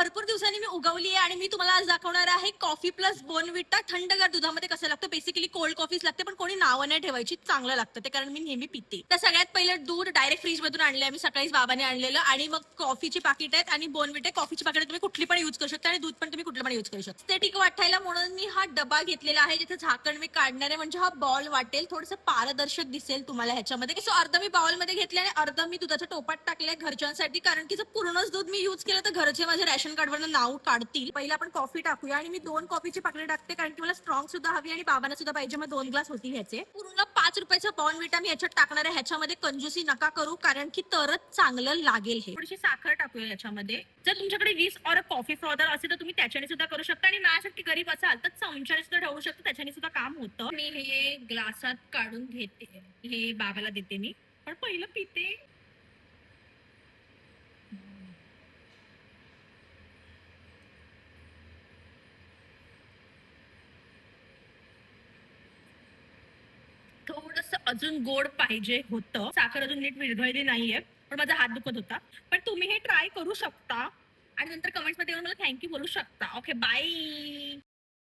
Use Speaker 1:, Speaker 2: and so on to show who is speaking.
Speaker 1: भरपूर दिवसांनी मी उगवली आहे आणि मी तुम्हाला आज दाखवणार आहे कॉफी प्लस बोर्नव्हिटा थंडगार दुधामध्ये कसं लागतं. बेसिकली कोल्ड कॉफीच लागते, पण कोणी नावं नाही ठेवायची, चांगलं लागतं ते, कारण मी नेहमी पिते. तर सगळ्यात पहिलं दूध डायरेक्ट फ्रीज मधून आणलंय मी, सकाळीच बाबाने आणलेलं. आणि मग कॉफीची पाकिट आहेत आणि बोर्नव्हिटा कॉफीची पाकिट तुम्ही कुठली पण युज करू शकता आणि दूध पण तुम्ही कुठलं पण युज करू शकता. एस्थेटिक वाटायला म्हणून मी हा डबा घेतलेला आहे, जिथे झाकण मी काढणार आहे, म्हणजे हा बॉल वाटेल, थोडंसं पारदर्शक दिसेल तुम्हाला ह्याच्यामध्ये. सो अर्ध मी बाउल मध्ये घेतले आणि अर्ध मी दुधाच्या टोपात टाकलंय घरच्यांसाठी, कारण की जर पूर्णच दूध मी युज केलं तर घरचे माझ्या रॅशन कार्डवर नाव काढतील. पहिला आपण कॉफी टाकूया आणि मी 2 कॉफीची पाकिट टाकते, कारण की मला स्ट्रॉंग सुद्धा हवी आणि बाबांना सुद्धा पाहिजे. मग 2 ग्लास होतील ह्याचे. पूर्ण 5 रुपयाचा बॉर्नव्हिटा मी ह्याच्यात टाकणार आहे. ह्याच्यामध्ये कंजूसी नका करू, कारण की तरच चांगलं लागेल. हे थोडीशी साखर टाकूया याच्यामध्ये. जर तुमच्याकडे 20 और कॉफी पावडर असेल तर तुम्ही त्याच्याने सुद्धा करू शकता, आणि माझ्यासाठी गरीब असाल तर चमच्याने सुद्धा ठेवू शकता, त्याच्याने सुद्धा काम होतं. मी हे ग्लासात काढून घेते, हे बाबाला देते मी, पण पहिलं पिते. थोडस अजून गोड पाहिजे होतं, साखर अजून नीट विरघळली नाहीये, पण माझा हात दुखत होता. पण तुम्ही हे ट्राय करू शकता आणि नंतर कमेंट्स मध्ये येऊन मला थँक्यू बोलू शकता. Okay, bye.